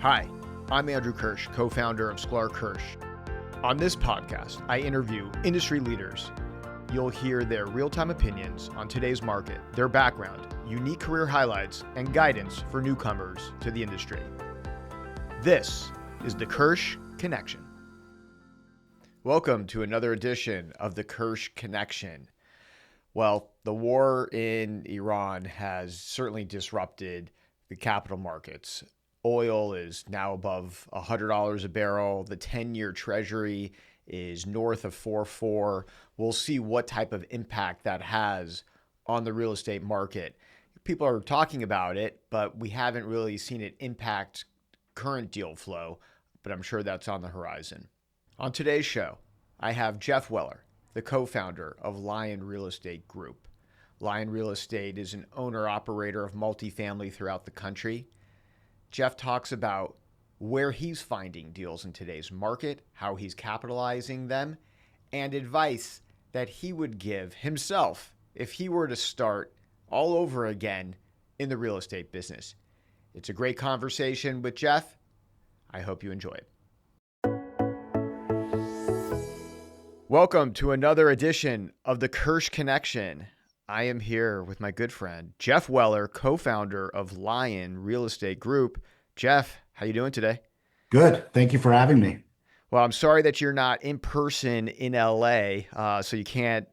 Hi, I'm Andrew Kirsh, co-founder of Sklar Kirsh. On this podcast, I interview industry leaders. You'll hear their real-time opinions on today's market, their background, unique career highlights, and guidance for newcomers to the industry. This is the Kirsh Connection. Welcome to another edition of the Kirsh Connection. Well, the war in Iran has certainly disrupted the capital markets. Oil is now above $100 a barrel. The 10-year treasury is north of 4.4. We'll see what type of impact that has on the real estate market. People are talking about it, but we haven't really seen it impact current deal flow, but I'm sure that's on the horizon. On today's show, I have Jeff Weller, the co-founder of Lion Real Estate Group. Lion Real Estate is an owner-operator of multifamily throughout the country. Jeff talks about where he's finding deals in today's market, how he's capitalizing them, and advice that he would give himself if he were to start all over again in the real estate business. It's a great conversation with Jeff. I hope you enjoy it. Welcome to another edition of the Kirsh Connection. I am here with my good friend, Jeff Weller, co-founder of Lion Real Estate Group. Jeff, how you doing today? Good. Thank you for having me. Well, I'm sorry that you're not in person in LA, so you can't,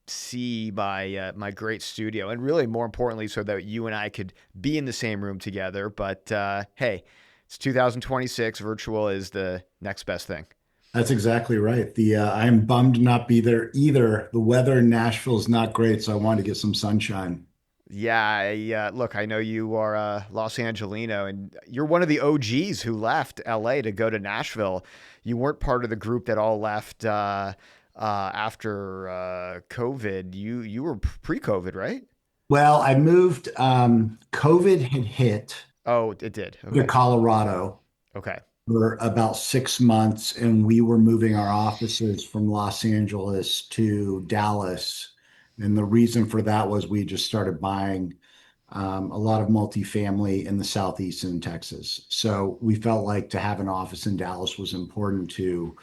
see my great studio, and really more importantly, so that you and I could be in the same room together. But hey, it's 2026. Virtual is the next best thing. That's exactly right. I'm bummed to not be there either. The weather in Nashville is not great, so I wanted to get some sunshine. Yeah, look, I know you are Los Angelino, and you're one of the OGs who left LA to go to Nashville. You weren't part of the group that all left after COVID. You were pre-COVID, right? Well, I moved. COVID had hit Oh, it did. to Okay. Colorado Okay. for about 6 months, and we were moving our offices from Los Angeles to Dallas. And the reason for that was we just started buying a lot of multifamily in the Southeast and Texas. So we felt like to have an office in Dallas was important to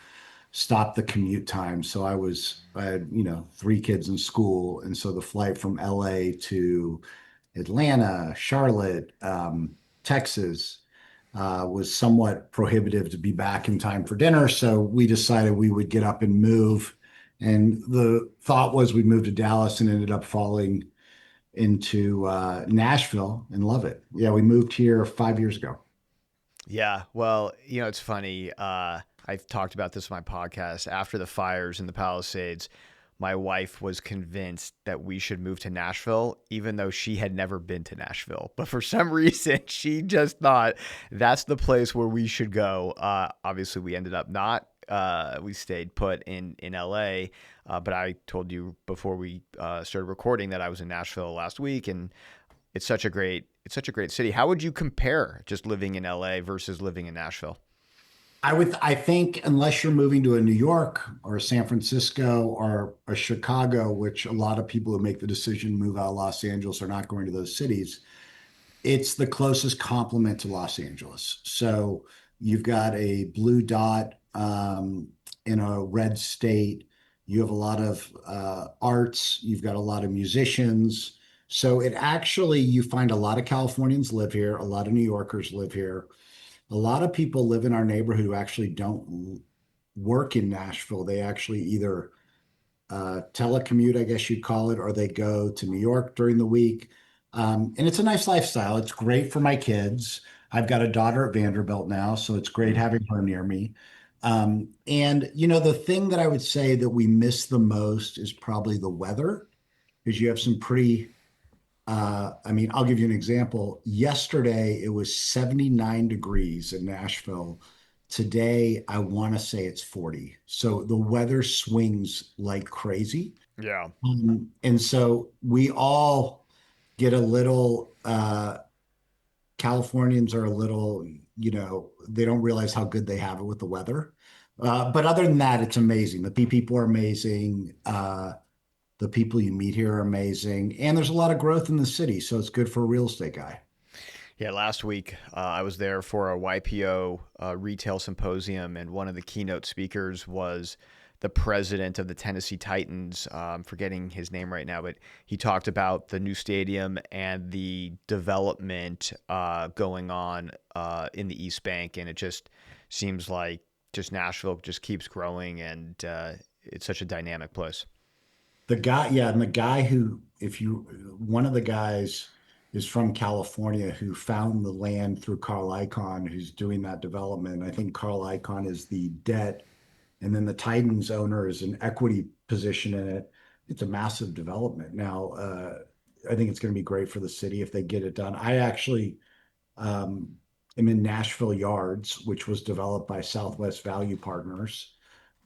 stop the commute time. So I had, 3 kids in school. And so the flight from LA to Atlanta, Charlotte, Texas, was somewhat prohibitive to be back in time for dinner. So we decided we would get up and move. And the thought was we'd move to Dallas and ended up falling into Nashville and love it. Yeah, we moved here 5 years ago. Yeah, well, it's funny. I've talked about this on my podcast. After the fires in the Palisades, my wife was convinced that we should move to Nashville, even though she had never been to Nashville. But for some reason, she just thought that's the place where we should go. Obviously, we ended up not. We stayed put in LA. But I told you before we started recording that I was in Nashville last week, and it's such a great city. How would you compare just living in LA versus living in Nashville? I think unless you're moving to a New York or a San Francisco or a Chicago, which a lot of people who make the decision to move out of Los Angeles are not going to those cities, it's the closest complement to Los Angeles. So you've got a blue dot in a red state. You have a lot of arts. You've got a lot of musicians. So you find a lot of Californians live here. A lot of New Yorkers live here. A lot of people live in our neighborhood who actually don't work in Nashville. They actually either telecommute, I guess you'd call it, or they go to New York during the week. And it's a nice lifestyle. It's great for my kids. I've got a daughter at Vanderbilt now, so it's great having her near me. The thing that I would say that we miss the most is probably the weather, because you have some pretty I'll give you an example. Yesterday, it was 79 degrees in Nashville. Today, I want to say it's 40. So the weather swings like crazy. Yeah. And so we all get a little, Californians are a little, they don't realize how good they have it with the weather. But other than that, it's amazing. The people are amazing. The people you meet here are amazing. And there's a lot of growth in the city. So it's good for a real estate guy. Yeah, last week I was there for a YPO retail symposium, and one of the keynote speakers was the president of the Tennessee Titans. I'm forgetting his name right now, but he talked about the new stadium and the development going on in the East Bank, and it just seems like just Nashville just keeps growing, and it's such a dynamic place. The guy, yeah, and the guy who, if you, one of the guys is from California who found the land through Carl Icahn, who's doing that development. I think Carl Icahn is the debt, and then the Titans owner is an equity position in it. It's a massive development. Now, I think it's going to be great for the city if they get it done. I actually um, am in Nashville Yards, which was developed by Southwest Value Partners.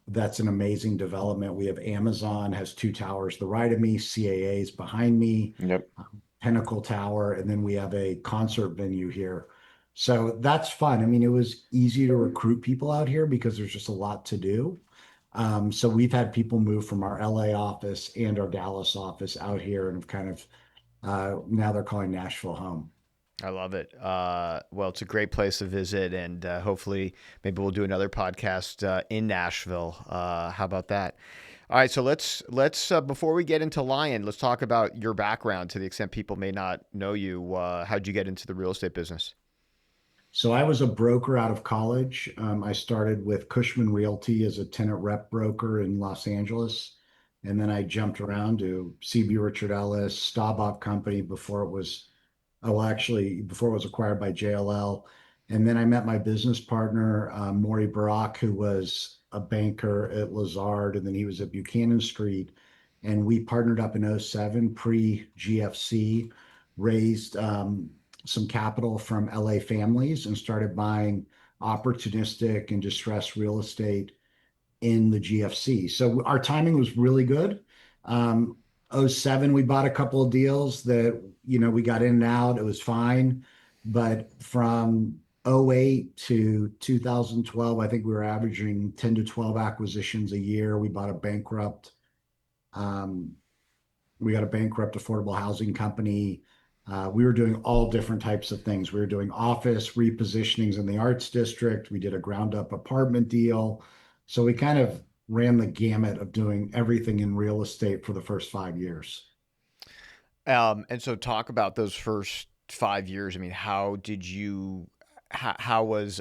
That's an amazing development. We have Amazon has two towers to the right of me, CAA is behind me, Yep. Pinnacle Tower, and then we have a concert venue here. So that's fun. I mean, it was easy to recruit people out here because there's just a lot to do. So we've had people move from our LA office and our Dallas office out here and have kind of now they're calling Nashville home. I love it. Well, it's a great place to visit, and hopefully, maybe we'll do another podcast in Nashville. How about that? All right, so let's before we get into Lion, let's talk about your background to the extent people may not know you. How'd you get into the real estate business? So I was a broker out of college. I started with Cushman Realty as a tenant rep broker in Los Angeles. And then I jumped around to CB Richard Ellis, Staubach Company before it was, oh, actually, before it was acquired by JLL. And then I met my business partner, Maury Barak, who was a banker at Lazard, and then he was at Buchanan Street. And we partnered up in '07, pre-GFC, raised some capital from LA families and started buying opportunistic and distressed real estate in the GFC. So our timing was really good. '07, we bought a couple of deals that, we got in and out. It was fine. But from '08 to 2012, I think we were averaging 10 to 12 acquisitions a year. Um, we got a bankrupt affordable housing company. We were doing all different types of things. We were doing office repositionings in the arts district. We did a ground up apartment deal. So we kind of ran the gamut of doing everything in real estate for the first 5 years. And so talk about those first 5 years. I mean, how did you, how was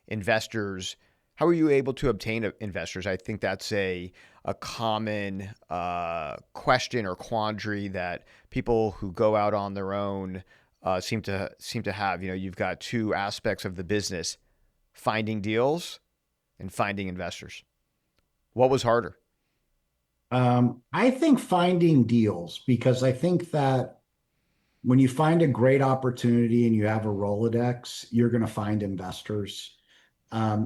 investors, how were you able to obtain investors? I think that's a common question or quandary that people who go out on their own seem to have. You've got two aspects of the business: finding deals and finding investors. What was harder? I think finding deals, because I think that when you find a great opportunity and you have a Rolodex, you're going to find investors.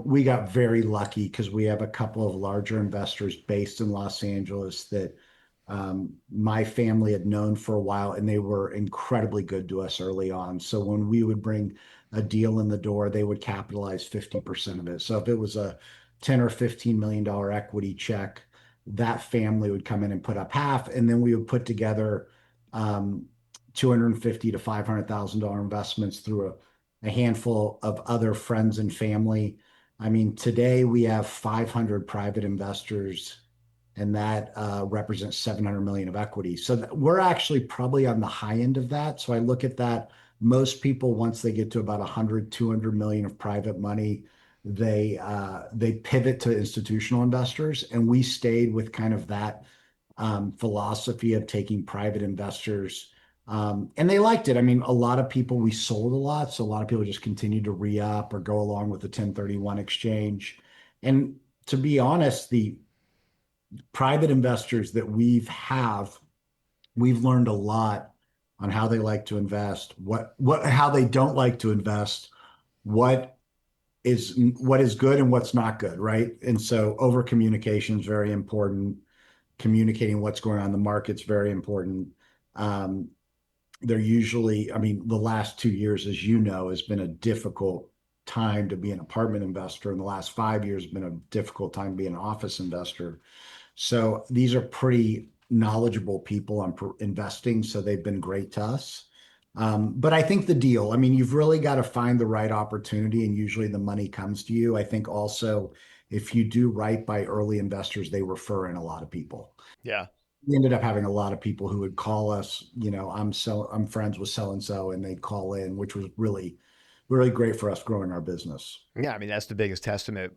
We got very lucky because we have a couple of larger investors based in Los Angeles that my family had known for a while, and they were incredibly good to us early on. So when we would bring a deal in the door, they would capitalize 50% of it. So if it was a 10 or $15 million equity check, that family would come in and put up half, and then we would put together 250 to $500,000 investments through a handful of other friends and family. I mean, today we have 500 private investors, and that represents 700 million of equity. So we're actually probably on the high end of that. So I look at that. Most people, once they get to about 100, 200 million of private money, they pivot to institutional investors, and we stayed with kind of that philosophy of taking private investors. And they liked it. I mean, a lot of people, we sold a lot. So a lot of people just continued to re-up or go along with the 1031 exchange. And to be honest, the private investors that we've learned a lot on how they like to invest, how they don't like to invest, what what is good and what's not good, right? And so over communication is very important. Communicating what's going on in the market's very important. Um, they're usually, I mean, the last 2 years, as you know, has been a difficult time to be an apartment investor. And the last 5 years has been a difficult time to be an office investor. So these are pretty knowledgeable people on investing. So they've been great to us. But I think the deal, I mean, you've really got to find the right opportunity, and usually the money comes to you. I think also if you do right by early investors, they refer in a lot of people. Yeah. We ended up having a lot of people who would call us, I'm friends with so and so, and they'd call in, which was really, really great for us growing our business. Yeah, I mean that's the biggest testament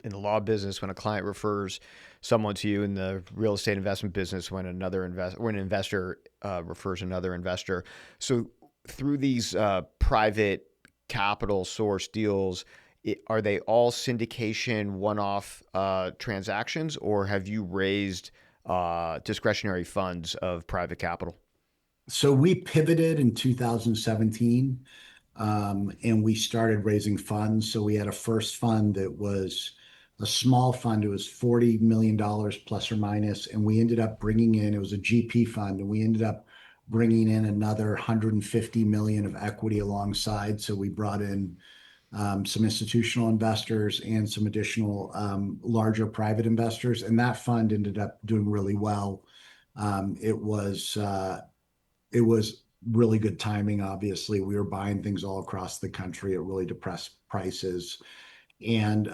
in the law business when a client refers someone to you, in the real estate investment business when when an investor refers another investor. So through these private capital source deals, are they all syndication one-off transactions, or have you raised discretionary funds of private capital? So we pivoted in 2017, and we started raising funds. So we had a first fund that was a small fund. It was $40 million plus or minus. And we ended up bringing in, it was a GP fund, and we ended up bringing in another 150 million of equity alongside. So we brought in some institutional investors and some additional larger private investors. And that fund ended up doing really well. Um, it was, uh, it was really good timing. Obviously, we were buying things all across the country at really depressed prices. And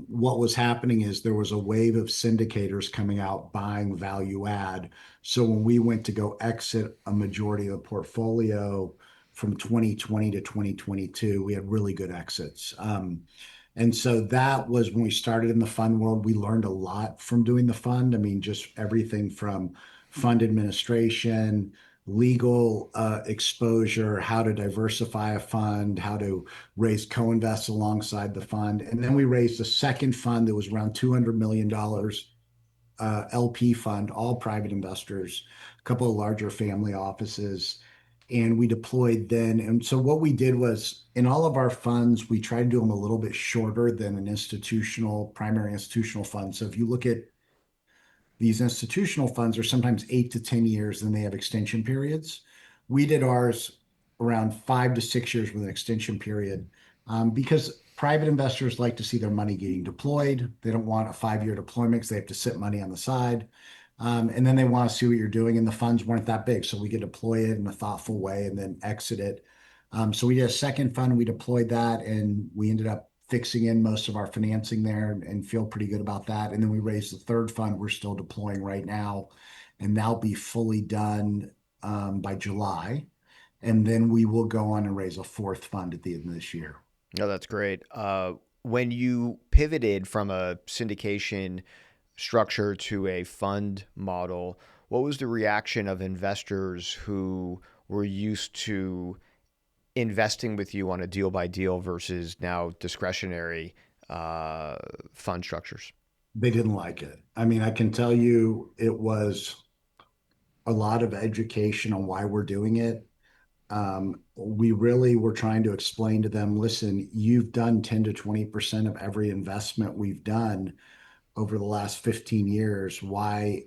what was happening is there was a wave of syndicators coming out buying value add. So when we went to go exit a majority of the portfolio from 2020 to 2022, we had really good exits. And so that was when we started in the fund world. We learned a lot from doing the fund. I mean, just everything from fund administration, legal exposure, how to diversify a fund, how to raise co-invests alongside the fund. And then we raised a second fund that was around $200 million LP fund, all private investors, a couple of larger family offices. And we deployed then. And so what we did was in all of our funds, we try to do them a little bit shorter than an primary institutional fund. So if you look at these institutional funds are sometimes 8 to 10 years, and they have extension periods. We did ours around 5 to 6 years with an extension period because private investors like to see their money getting deployed. They don't want a 5 year deployment because they have to sit money on the side. And then they want to see what you're doing, and the funds weren't that big. So we could deploy it in a thoughtful way and then exit it. So we did a second fund, we deployed that, and we ended up fixing in most of our financing there and feel pretty good about that. And then we raised the third fund we're still deploying right now, and that'll be fully done by July. And then we will go on and raise a fourth fund at the end of this year. No, that's great. When you pivoted from a syndication structure to a fund model, what was the reaction of investors who were used to investing with you on a deal by deal versus now discretionary fund structures? They didn't like it. I mean, I can tell you it was a lot of education on why we're doing it. We really were trying to explain to them, listen, you've done 10 to 20% of every investment we've done over the last 15 years. Why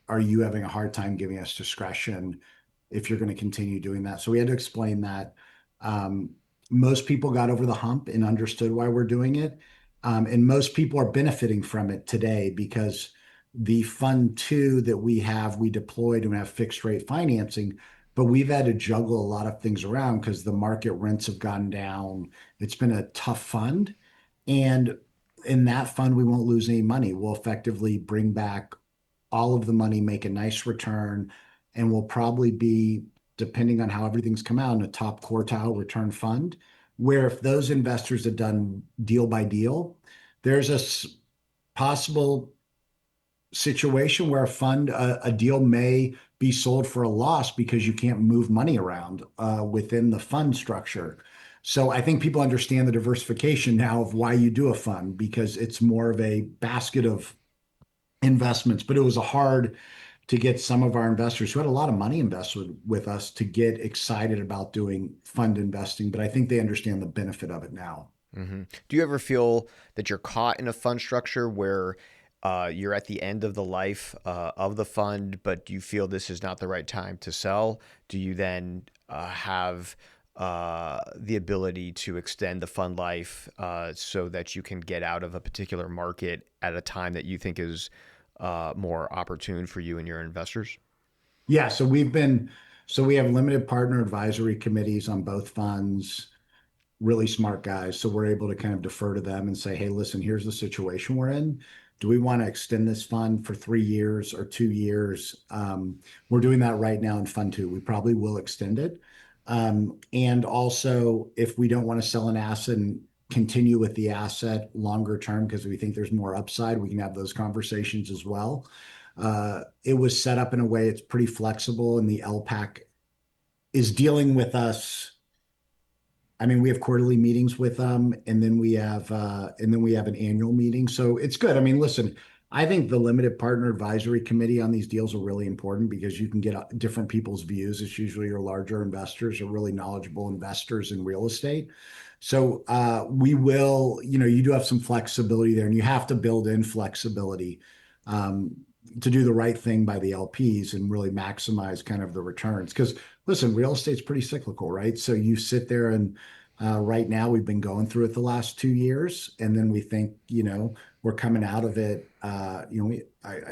are you having a hard time giving us discretion if you're going to continue doing that? So we had to explain that. Um, Most people got over the hump and understood why we're doing it. And most people are benefiting from it today because the fund two that we deployed and have fixed rate financing, but we've had to juggle a lot of things around because the market rents have gone down. It's been a tough fund. And in that fund, we won't lose any money. We'll effectively bring back all of the money, make a nice return, and will probably be, depending on how everything's come out, in a top quartile return fund. Where if those investors had done deal by deal, there's a possible situation where a deal may be sold for a loss because you can't move money around within the fund structure. So I think people understand the diversification now of why you do a fund because it's more of a basket of investments. But it was a hard to get some of our investors who had a lot of money invested with us to get excited about doing fund investing. But I think they understand the benefit of it now. Mm-hmm. Do you ever feel that you're caught in a fund structure where you're at the end of the life of the fund, but you feel this is not the right time to sell? Do you then have the ability to extend the fund life so that you can get out of a particular market at a time that you think is more opportune for you and your investors? Yeah, so So we have limited partner advisory committees on both funds, really smart guys. So we're able to kind of defer to them and say, hey, listen, here's the situation we're in. Do we want to extend this fund for 3 years or 2 years? We're doing that right now in Fund Two. We probably will extend it. And also, if we don't want to sell an asset and continue with the asset longer term because we think there's more upside, we can have those conversations as well. It was set up in a way it's pretty flexible, and the LPAC is dealing with us. I mean, we have quarterly meetings with them, and then we have an annual meeting. So it's good. I mean, listen, I think the limited partner advisory committee on these deals are really important because you can get different people's views. It's usually your larger investors or really knowledgeable investors in real estate. So we will, you do have some flexibility there, and you have to build in flexibility um, to do the right thing by the LPs and really maximize kind of the returns. Because listen, real estate's pretty cyclical, right? So you sit there and right now we've been going through it the last 2 years, and then we think, we're coming out of it. I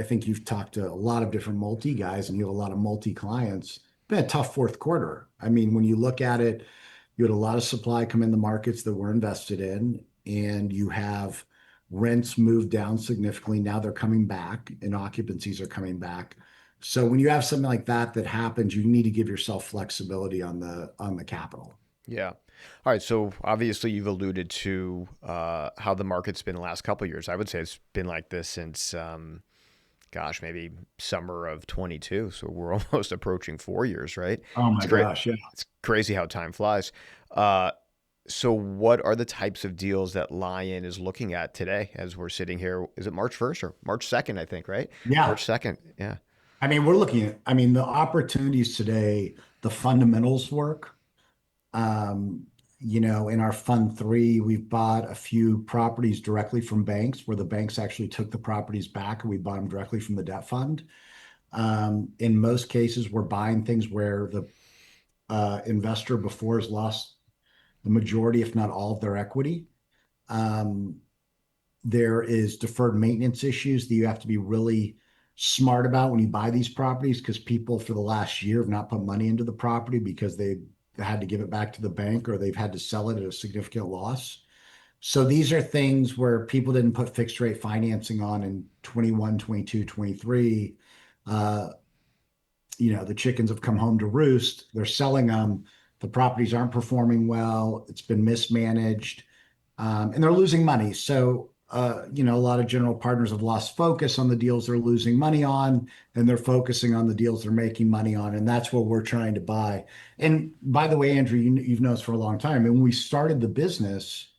think you've talked to a lot of different multi guys, and you have a lot of multi clients. It's been a tough fourth quarter. I mean, when you look at it, you had a lot of supply come in the markets that we're invested in, and you have rents moved down significantly. Now they're coming back, and occupancies are coming back. So when you have something like that that happens, you need to give yourself flexibility on the capital. Yeah. All right. So obviously, you've alluded to how the market's been the last couple of years. I would say it's been like this since, gosh, maybe summer of 22. So we're almost approaching 4 years, right? Oh It's my great. gosh, yeah. It's crazy how time flies. Uh, so, what are the types of deals that Lion is looking at today as we're sitting here? Is it March 1st or March 2nd, I think, right? Yeah. March 2nd. Yeah. I mean, I mean, the opportunities today, the fundamentals work. Um, in our Fund Three, we've bought a few properties directly from banks where the banks actually took the properties back and we bought them directly from the debt fund. In most cases, we're buying things where the investor before has lost the majority, if not all, of their equity. Um, there is deferred maintenance issues that you have to be really smart about when you buy these properties because people for the last year have not put money into the property because they had to give it back to the bank or they've had to sell it at a significant loss. So these are things where people didn't put fixed rate financing on in 21, 22, 23. Uh, the chickens have come home to roost. They're selling them. The properties aren't performing well. It's been mismanaged, and they're losing money. So, a lot of general partners have lost focus on the deals they're losing money on, and they're focusing on the deals they're making money on. And that's what we're trying to buy. And by the way, Andrew, you've known us for a long time. And when we started the business,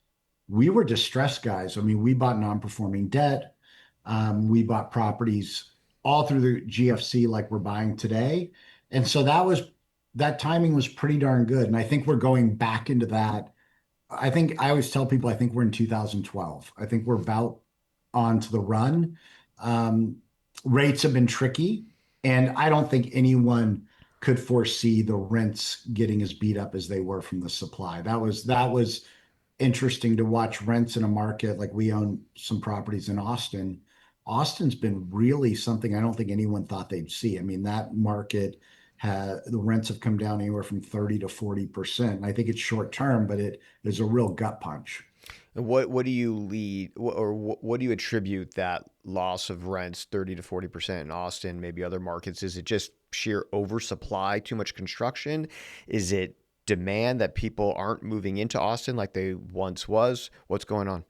we were distressed guys. I mean, we bought non-performing debt. We bought properties all through the GFC like we're buying today. And so that timing was pretty darn good. And I think we're going back into that. I think I always tell people I think we're in 2012. I think we're about on to the run. Um, Rates have been tricky, and I don't think anyone could foresee the rents getting as beat up as they were from the supply. That was interesting to watch rents in a market like we own some properties in Austin. Austin's been really something I don't think anyone thought they'd see. I mean, that market the rents have come down anywhere from 30 to 40%. And I think it's short term, but it is a real gut punch. And what do you what do you attribute that loss of rents 30 to 40% in Austin, maybe other markets? Is it just sheer oversupply, too much construction? Is it demand that people aren't moving into Austin like they once was? What's going on?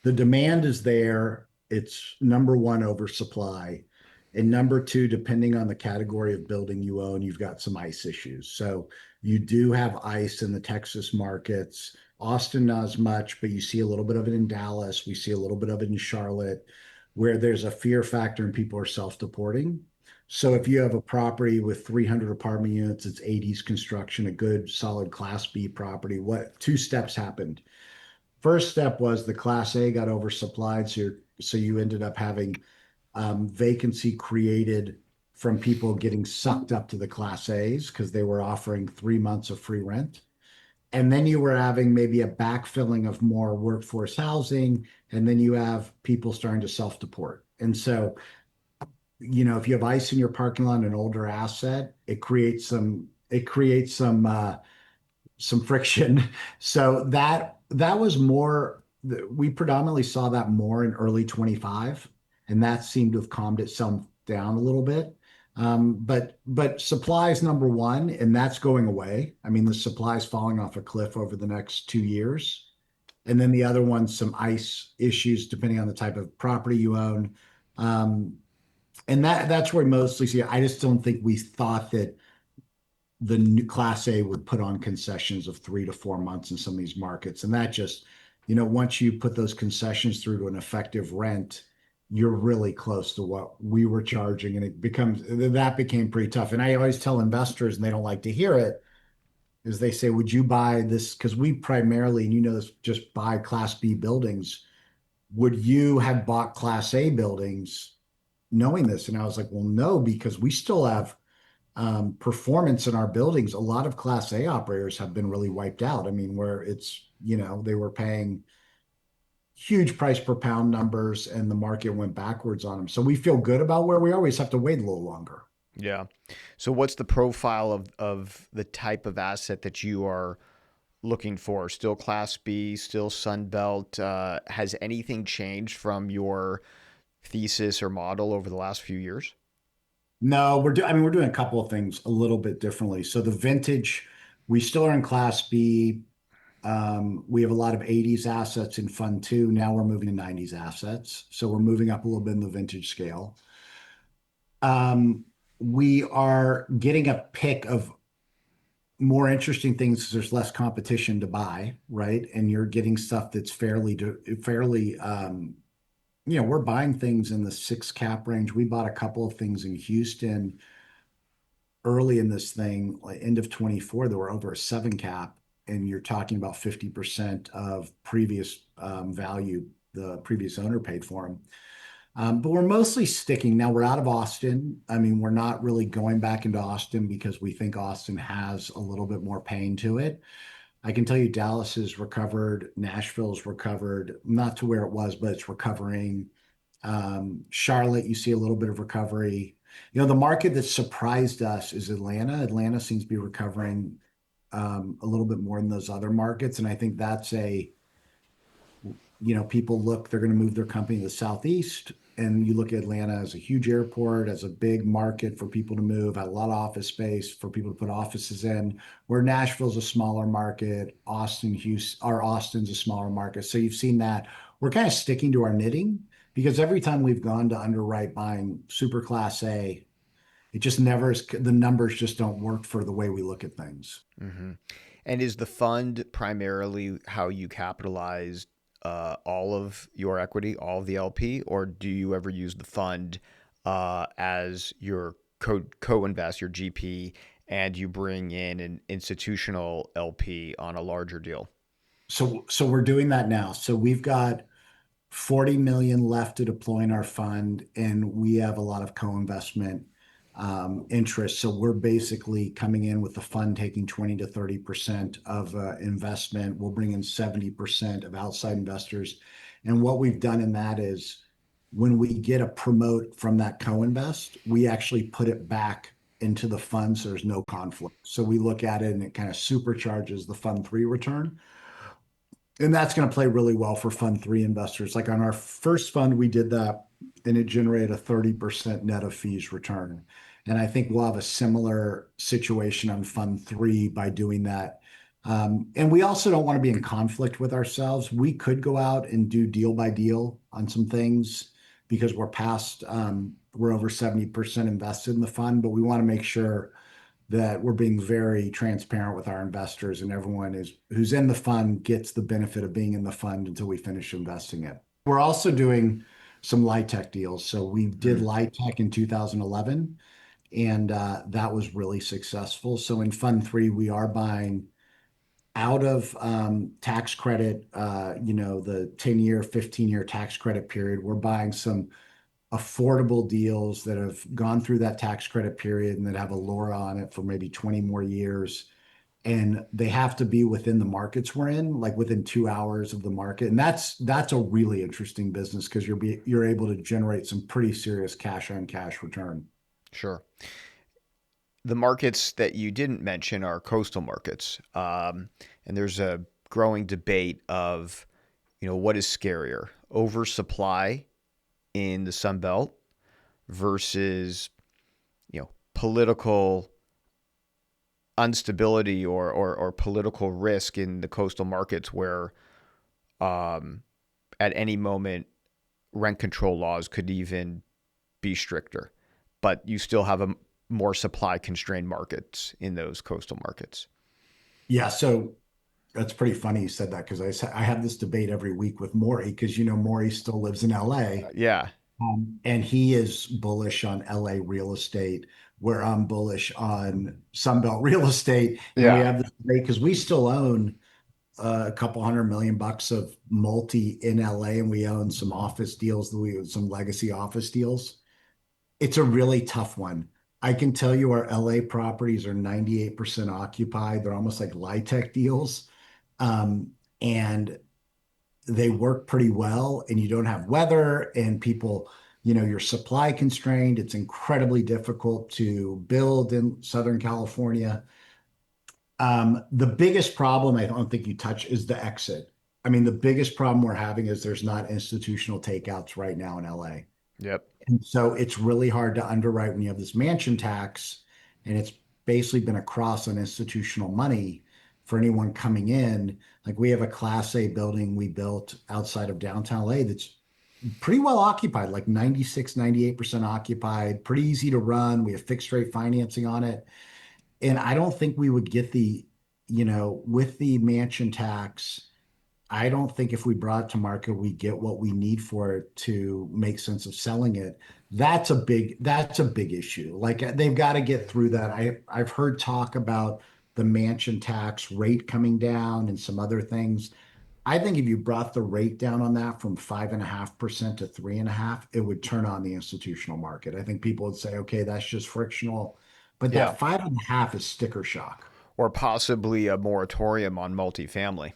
The demand is there. It's number one, oversupply. And number two, depending on the category of building you own, you've got some ICE issues. So you do have ICE in the Texas markets. Austin, not as much, but you see a little bit of it in Dallas. We see a little bit of it in Charlotte, where there's a fear factor and people are self-deporting. So if you have a property with 300 apartment units, it's 80s construction, a good solid Class B property, what two steps happened? First step was the Class A got oversupplied, so you ended up having vacancy created from people getting sucked up to the Class A's because they were offering 3 months of free rent. And then you were having maybe a backfilling of more workforce housing, and then you have people starting to self-deport. And so, if you have ICE in your parking lot, an older asset, it creates some it creates some friction. So that was more, we predominantly saw that more in early 25, and that seemed to have calmed itself down a little bit. But supply is number one, and that's going away. I mean, the supply is falling off a cliff over the next 2 years. And then the other one's some ice issues, depending on the type of property you own. Um, and that's where we mostly see it. I just don't think we thought that the new Class A would put on concessions of 3 to 4 months in some of these markets. And that just, once you put those concessions through to an effective rent, you're really close to what we were charging. And that became pretty tough. And I always tell investors, and they don't like to hear it, is they say, would you buy this? Because we primarily, and this, just buy Class B buildings. Would you have bought Class A buildings knowing this? And I was like, well, no, because we still have performance in our buildings. A lot of Class A operators have been really wiped out. I mean, where they were paying huge price per pound numbers and the market went backwards on them. So we feel good about where we are. We just have to wait a little longer. Yeah. So what's the profile of the type of asset that you are looking for? Still Class B, still Sunbelt? Has anything changed from your thesis or model over the last few years? No, we're doing a couple of things a little bit differently. So the vintage, we still are in Class B. We have a lot of 80s assets in Fund 2. Now we're moving to 90s assets. So we're moving up a little bit in the vintage scale. We are getting a pick of more interesting things because there's less competition to buy, right? And you're getting stuff that's fairly, we're buying things in the 6 cap range. We bought a couple of things in Houston early in this thing, like end of 24, that were over a 7 cap, and you're talking about 50% of previous value the previous owner paid for them. But we're mostly sticking. Now we're out of Austin. I mean, we're not really going back into Austin because we think Austin has a little bit more pain to it. I can tell you Dallas has recovered, Nashville's recovered, not to where it was, but it's recovering. Charlotte, you see a little bit of recovery. The market that surprised us is Atlanta. Atlanta seems to be recovering a little bit more than those other markets. And I think that's people they're going to move their company to the Southeast. And you look at Atlanta as a huge airport, as a big market for people to move, had a lot of office space for people to put offices in, where Nashville's a smaller market, Austin's a smaller market. So you've seen that. We're kind of sticking to our knitting because every time we've gone to underwrite buying super Class A, it just never is, the numbers just don't work for the way we look at things. Mm-hmm. And is the fund primarily how you capitalize all of your equity, all of the LP, or do you ever use the fund as your co-invest, your GP, and you bring in an institutional LP on a larger deal? So we're doing that now. So we've got 40 million left to deploy in our fund, and we have a lot of co-investment interest. So we're basically coming in with the fund taking 20 to 30% of investment. We'll bring in 70% of outside investors. And what we've done in that is when we get a promote from that co-invest, we actually put it back into the fund so there's no conflict. So we look at it and it kind of supercharges the Fund 3 return. And that's going to play really well for Fund 3 investors. Like on our first fund, we did that and it generated a 30% net of fees return. And I think we'll have a similar situation on Fund 3 by doing that. And we also don't want to be in conflict with ourselves. We could go out and do deal by deal on some things because we're over 70% invested in the fund, but we want to make sure that we're being very transparent with our investors and everyone who's in the fund gets the benefit of being in the fund until we finish investing it. We're also doing some LIHTC deals. So we did LIHTC in 2011, and that was really successful. So in Fund 3, we are buying out of tax credit, the 10-year, 15-year tax credit period. We're buying some affordable deals that have gone through that tax credit period and that have a LORA on it for maybe 20 more years. And they have to be within the markets we're in, like within 2 hours of the market. And that's a really interesting business because you're able to generate some pretty serious cash on cash return. Sure. the markets that you didn't mention are coastal markets, and there's a growing debate of, what is scarier, oversupply in the Sunbelt versus, political instability or political risk in the coastal markets where um, at any moment rent control laws could even be stricter, but you still have a more supply constrained markets in those coastal markets. Yeah, so that's pretty funny you said that because I have this debate every week with Maury because Maury still lives in LA. Yeah, And he is bullish on LA real estate, where I'm bullish on Sunbelt real estate. And we yeah, have this debate because we still own a couple $100 million of multi in LA, and we own some office deals that we some legacy office deals. It's a really tough one. I can tell you our LA properties are 98% occupied. They're almost like LIHTC deals. And they work pretty well, and you don't have weather and people, you're supply constrained. It's incredibly difficult to build in Southern California. The biggest problem I don't think you touch is the exit. I mean, the biggest problem we're having is there's not institutional takeouts right now in LA. yep, And so it's really hard to underwrite when you have this mansion tax, and it's basically been a cross on institutional money for anyone coming in. Like we have a Class A building we built outside of downtown LA that's pretty well occupied, like 96, 98% occupied, pretty easy to run. We have fixed rate financing on it. And I don't think we would get with the mansion tax. I don't think if we brought it to market, we get what we need for it to make sense of selling it. That's a big issue. Like they've got to get through that. I've heard talk about the mansion tax rate coming down and some other things. I think if you brought the rate down on that from 5.5% to 3.5%, it would turn on the institutional market. I think people would say, okay, that's just frictional. But yeah, that 5.5 is sticker shock. or possibly a moratorium on multifamily.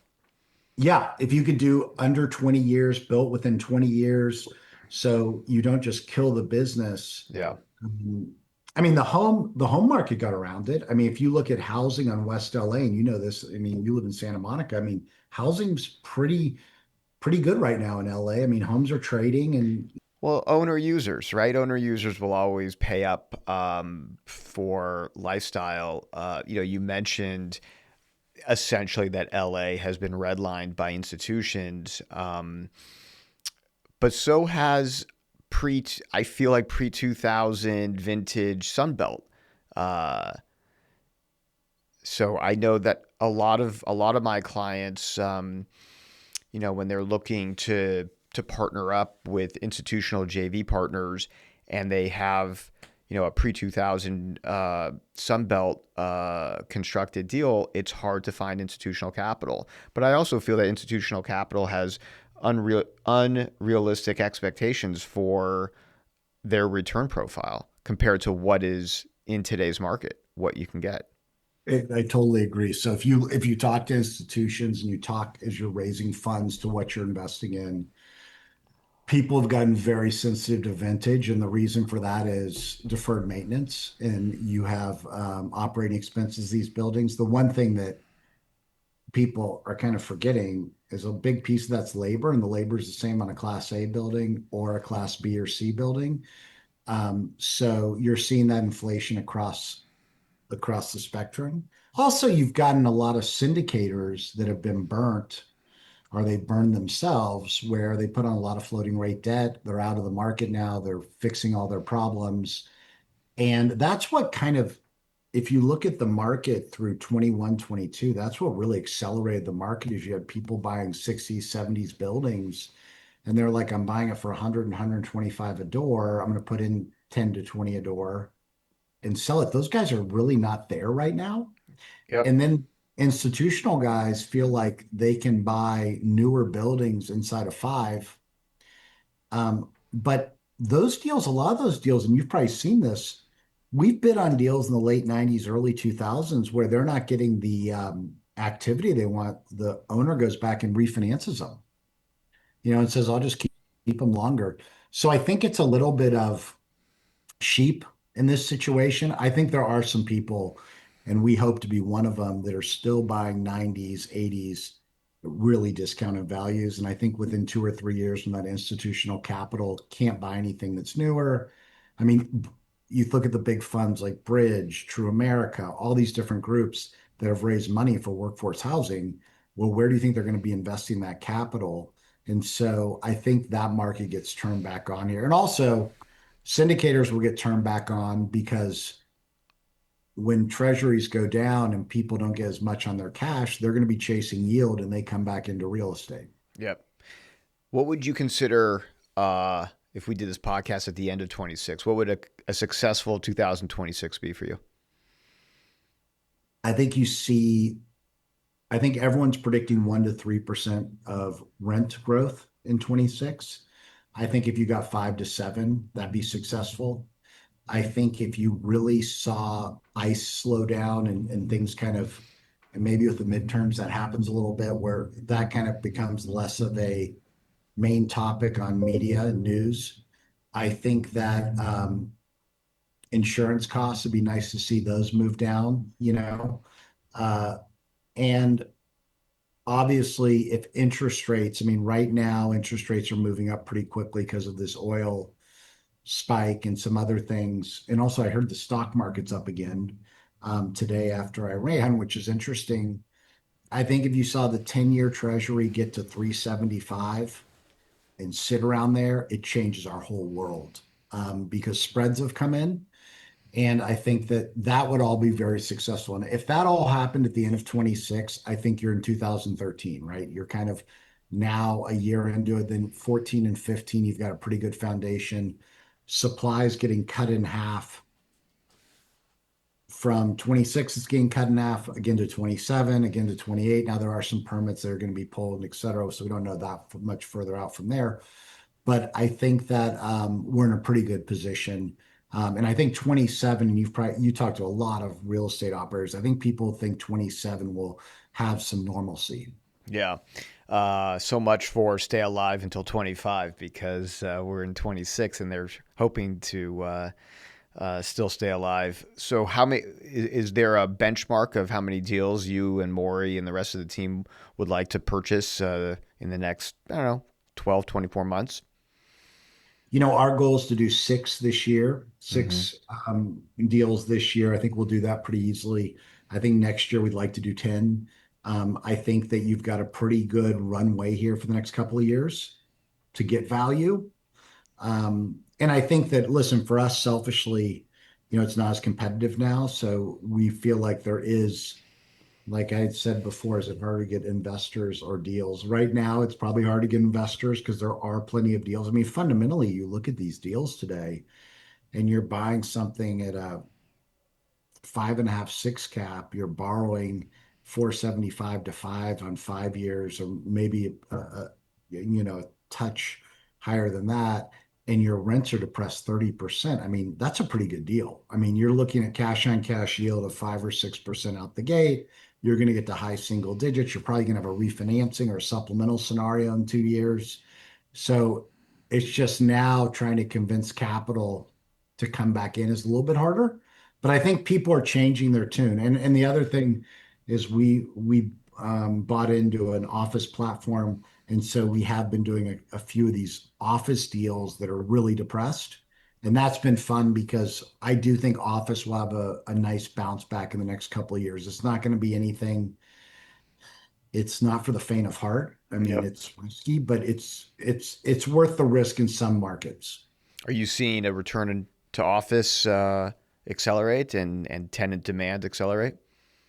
Yeah, if you could do under 20 years, built within 20 years, so you don't just kill the business. Yeah. Um, I mean, the home market got around it. I mean, if you look at housing on West LA, and you know this, I mean, you live in Santa Monica. I mean, housing's pretty good right now in LA. I mean, homes are trading and Well, owner users, right? Owner users will always pay up for lifestyle. You mentioned essentially that LA has been redlined by institutions, but so has I feel like pre 2000 vintage Sunbelt. Uh, so I know that a lot of my clients, when they're looking to partner up with institutional JV partners, and they have a pre 2000 Sunbelt constructed deal, it's hard to find institutional capital. But I also feel that institutional capital has unrealistic expectations for their return profile compared to what is in today's market, what you can get. I totally agree. So if you talk to institutions and you talk as you're raising funds to what you're investing in, people have gotten very sensitive to vintage, and the reason for that is deferred maintenance, and you have operating expenses. These buildings. The one thing that people are kind of forgetting is a big piece of that's labor, and the labor is the same on a Class A building or a Class B or C building. So you're seeing that inflation across the spectrum. Also, you've gotten a lot of syndicators that have been burnt or they burned themselves where they put on a lot of floating rate debt. They're out of the market now. They're fixing all their problems. And that's what kind of, if you look at the market through 21, 22, that's what really accelerated the market is you had people buying 60s, 70s buildings. And they're like, I'm buying it for 100 and 125 a door. I'm going to put in 10 to 20 a door and sell it. Those guys are really not there right now. Yep. And then institutional guys feel like they can buy newer buildings inside of five. But those deals, a lot of those deals, and you've probably seen this, we've bid on deals in the late 90s, early 2000s where they're not getting the activity they want. The owner goes back and refinances them, and says, I'll just keep them longer. So I think it's a little bit of sheep in this situation. I think there are some people, and we hope to be one of them, that are still buying 90s, 80s, really discounted values. And I think within 2 or 3 years, when that institutional capital can't buy anything that's newer, I mean, you look at the big funds like Bridge, True America, all these different groups that have raised money for workforce housing. Well, where do you think they're going to be investing that capital? And so I think that market gets turned back on here. And also, syndicators will get turned back on because when treasuries go down and people don't get as much on their cash, they're going to be chasing yield and they come back into real estate. Yep. What would you consider if we did this podcast at the end of 26? What would a successful 2026 be for you? I think you see, I think everyone's predicting 1 to 3% of rent growth in 26. I think if you got 5 to 7, that'd be successful. I think if you really saw ICE slow down and things kind of, and maybe with the midterms, that happens a little bit where that kind of becomes less of a main topic on media and news. I think that insurance costs would be nice to see those move down, you know. Uh, and obviously, if interest rates, I mean, right now, interest rates are moving up pretty quickly because of this oil spike and some other things. And also, I heard the stock market's up again today after Iran, which is interesting. I think if you saw the 10-year Treasury get to 375 and sit around there, it changes our whole world because spreads have come in. And I think that that would all be very successful. And if that all happened at the end of 26, I think you're in 2013, right? You're kind of now a year into it. Then 14 and 15, you've got a pretty good foundation. Supplies getting cut in half from 26, it's getting cut in half again to 27, again to 28. Now there are some permits that are going to be pulled, et cetera. So we don't know that much further out from there. But I think that we're in a pretty good position. And I think 27, and you talked to a lot of real estate operators. I think people think 27 will have some normalcy. Yeah. So much for stay alive until 25 because we're in 26 and they're hoping to still stay alive. So, how many is there a benchmark of how many deals you and Maury and the rest of the team would like to purchase in the next, I don't know, 12, 24 months? Our goal is to do six this year, Hmm. six deals this year. I think we'll do that pretty easily. I think next year we'd like to do 10. I think that you've got a pretty good runway here for the next couple of years to get value. And I think that, listen, for us selfishly, it's not as competitive now. So we feel like there is, like I had said before, is it hard to get investors or deals? Right now, it's probably hard to get investors because there are plenty of deals. I mean, fundamentally, you look at these deals today and you're buying something at a 5.5, 6 cap, you're borrowing 475 to 5 on 5 years, or maybe a touch higher than that, and your rents are depressed 30%. I mean, that's a pretty good deal. I mean, you're looking at cash on cash yield of 5 or 6% out the gate. You're going to get to high single digits. You're probably going to have a refinancing or a supplemental scenario in 2 years. So it's just now trying to convince capital to come back in is a little bit harder. But I think people are changing their tune. And the other thing is we bought into an office platform, and so we have been doing a few of these office deals that are really depressed. And that's been fun because I do think office will have a nice bounce back in the next couple of years. It's not going to be anything. It's not for the faint of heart. I mean, Yep. it's risky, but it's worth the risk in some markets. Are you seeing a to office accelerate and tenant demand accelerate?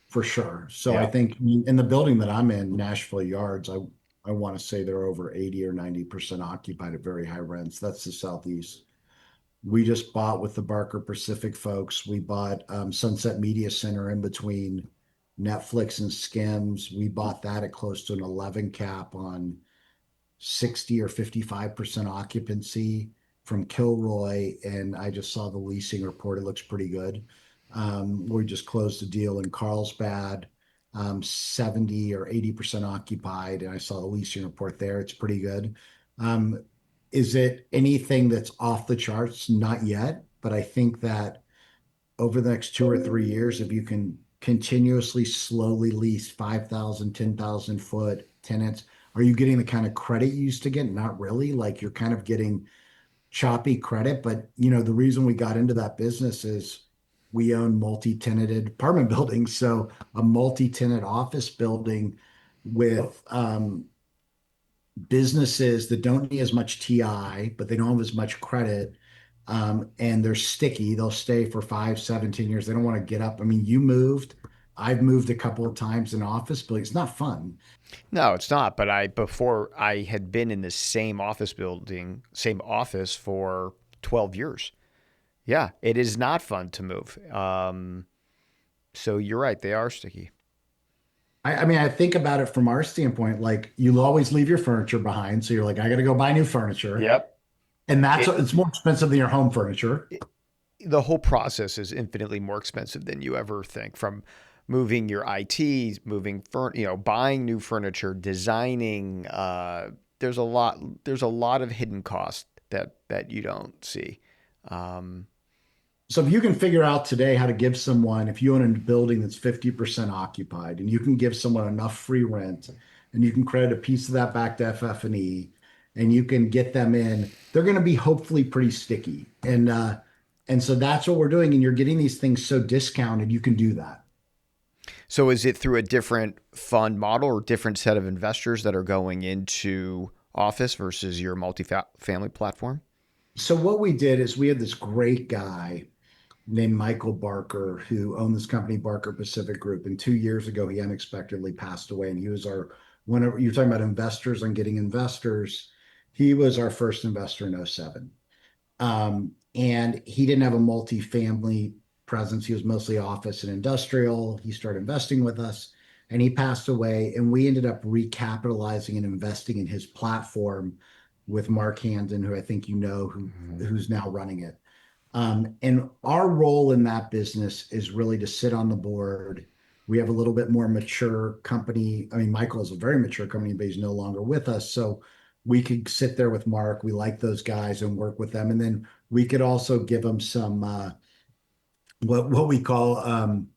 For sure. So I Yeah. think, I mean, in the building that I'm in, Nashville Yards, I want to say they're over 80 or 90% occupied at very high rents. That's the Southeast. We just bought with the Barker Pacific folks. We bought Sunset Media Center in between Netflix and Skims. We bought that at close to an 11 cap on 60 or 55% occupancy from Kilroy, and I just saw the leasing report. It looks pretty good. We just closed a deal in Carlsbad, 70 or 80% occupied, and I saw the leasing report there. It's pretty good. Um, is it anything that's off the charts? Not yet, but I think that over the next 2 or 3 years, if you can continuously slowly lease 5,000, 10,000 foot tenants, are you getting the kind of credit you used to get? Not really. Like you're kind of getting choppy credit. But the reason we got into that business is we own multi-tenanted apartment buildings. So a multi-tenant office building with businesses that don't need as much TI, but they don't have as much credit, and they're sticky. They'll stay for 5, 7, 10 years. They don't want to get up. I mean, you moved. I've moved a couple of times in office, but it's not fun. No, it's not. But before I had been in the same office building, same office for 12 years. Yeah, it is not fun to move. So you're right. They are sticky. I mean, I think about it from our standpoint, like you'll always leave your furniture behind. So you're like, I got to go buy new furniture. Yep. And that's It, it's more expensive than your home furniture. it the whole process is infinitely more expensive than you ever think. From moving your IT, buying new furniture, designing. There's a lot. There's a lot of hidden costs that you don't see. Um, So if you can figure out today how to give someone, if you own a building that's 50% occupied and you can give someone enough free rent and you can credit a piece of that back to FF&E and you can get them in, they're going to be hopefully pretty sticky. And so that's what we're doing. And you're getting these things so discounted, you can do that. so is it through a different fund model or different set of investors that are going into office versus your multifamily platform? So what we did is we had this great guy named Michael Barker, who owned this company, Barker Pacific Group. And 2 years ago, he unexpectedly passed away. And he was whenever you're talking about investors and getting investors, he was our first investor in '07. And he didn't have a multifamily presence. He was mostly office and industrial. He started investing with us and he passed away. And we ended up recapitalizing and investing in his platform with Mark Handon, who I think you know, Mm-hmm. who's now running it. And our role in that business is really to sit on the board. We have a little bit more mature company. I mean, Michael is a very mature company, but he's no longer with us. So we could sit there with Mark. We like those guys and work with them. And then we could also give them some what we call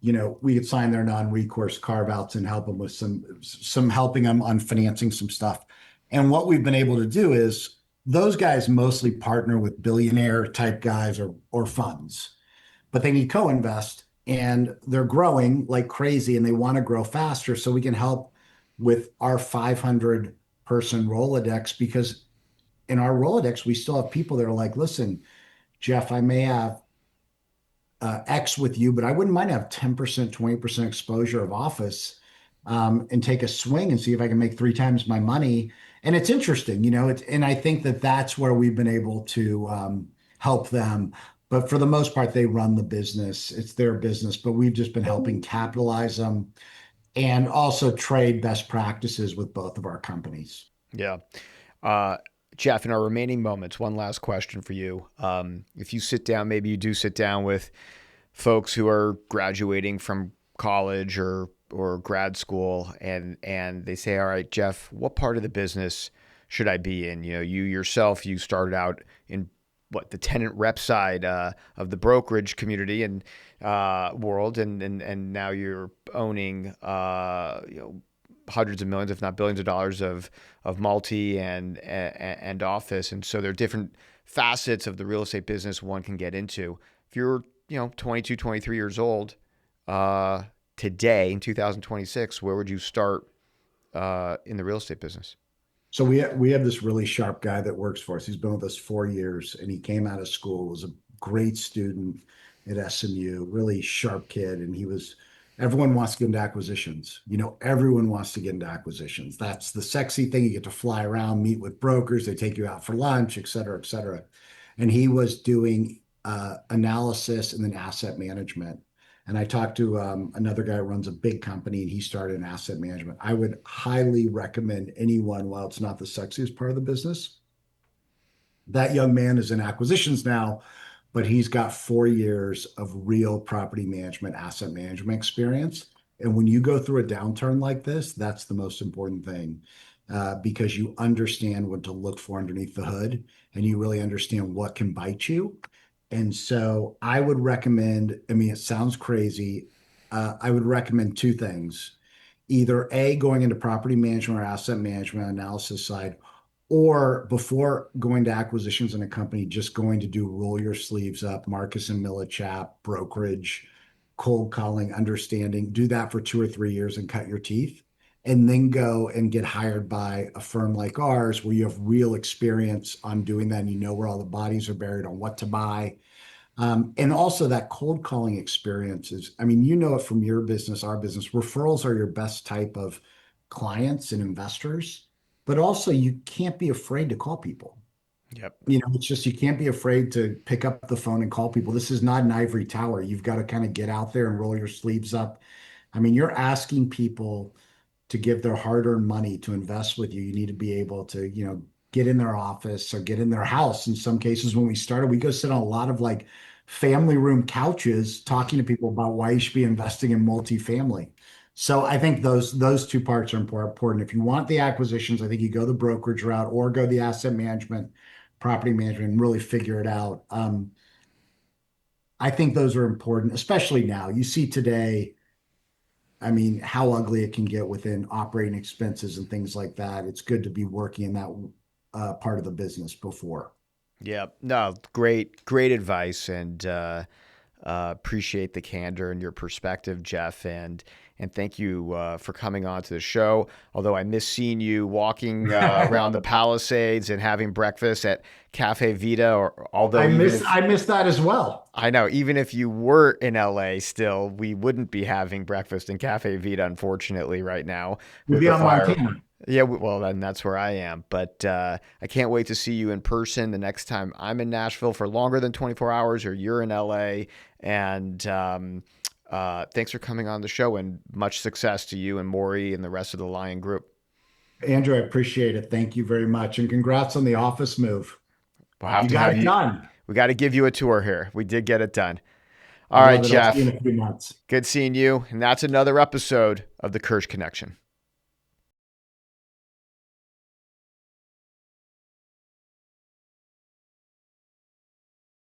we could sign their non-recourse carve-outs and help them with some helping them on financing some stuff. And what we've been able to do is those guys mostly partner with billionaire type guys or funds, but they need co-invest and they're growing like crazy and they want to grow faster. So we can help with our 500 person Rolodex because in our Rolodex, we still have people that are like, listen, Jeff, I may have X with you, but I wouldn't mind have 10%, 20% exposure of office and take a swing and see if I can make 3 times my money. And it's interesting, and I think that that's where we've been able to help them. But for the most part, they run the business. It's their business, but we've just been helping capitalize them and also trade best practices with both of our companies. Yeah. Uh, Jeff, in our remaining moments, one last question for you. If you sit down, maybe you do sit down with folks who are graduating from college or grad school, and they say, "All right, Jeff, what part of the business should I be in?" You yourself, you started out in the tenant rep side of the brokerage community and world, and now you're owning hundreds of millions, if not billions of dollars of multi and office. And so there are different facets of the real estate business one can get into. If you're 22, 23 years old today in 2026, where would you start in the real estate business? So we have this really sharp guy that works for us. He's been with us 4 years, and he came out of school, was a great student at SMU, really sharp kid, and everyone wants to get into acquisitions. Everyone wants to get into acquisitions. That's the sexy thing. You get to fly around, meet with brokers, they take you out for lunch, et cetera, et cetera. And he was doing analysis and then asset management. And I talked to another guy who runs a big company and he started in asset management. I would highly recommend anyone, while it's not the sexiest part of the business, that young man is in acquisitions now, but he's got 4 years of real property management, asset management experience. And when you go through a downturn like this, that's the most important thing because you understand what to look for underneath the hood and you really understand what can bite you. And so I would recommend, I mean, it sounds crazy. I would recommend two things. Either A, going into property management or asset management analysis side, or before going to acquisitions in a company, just going to do roll your sleeves up, Marcus and Millichap, brokerage, cold calling, understanding, do that for 2 or 3 years and cut your teeth. And then go and get hired by a firm like ours where you have real experience on doing that and you know where all the bodies are buried on what to buy. And also that cold calling experience is, I mean, you know it from your business, our business, referrals are your best type of clients and investors, but also you can't be afraid to call people. Yep. It's just you can't be afraid to pick up the phone and call people. This is not an ivory tower. You've got to kind of get out there and roll your sleeves up. I mean, you're asking people to give their hard-earned money to invest with you. You need to be able to, get in their office or get in their house. In some cases, when we started, we go sit on a lot of like family room couches talking to people about why you should be investing in multifamily. So I think those two parts are important. If you want the acquisitions, I think you go the brokerage route or go the asset management, property management, and really figure it out. I think those are important, especially now. You see today, I mean, how ugly it can get within operating expenses and things like that. It's good to be working in that part of the business before. Yeah, no, great advice, and appreciate the candor and your perspective, Jeff, and thank you for coming on to the show. Although I miss seeing you walking around the Palisades and having breakfast at Cafe Vita, or although even if I miss that as well. I know, even if you were in LA still, we wouldn't be having breakfast in Cafe Vita, unfortunately, right now We'll with be the on fire. Montana. Yeah, well, then that's where I am. But I can't wait to see you in person the next time I'm in Nashville for longer than 24 hours or you're in LA. And thanks for coming on the show, and much success to you and Maury and the rest of the Lion Group. Andrew, I appreciate it. Thank you very much. And congrats on the office move. We'll have You to got have it you. done. We got to give you a tour here. We did get it done. I All right, love it. I'll see you Jeff. in a few months. Good seeing you. And that's another episode of the Kirsh Connection.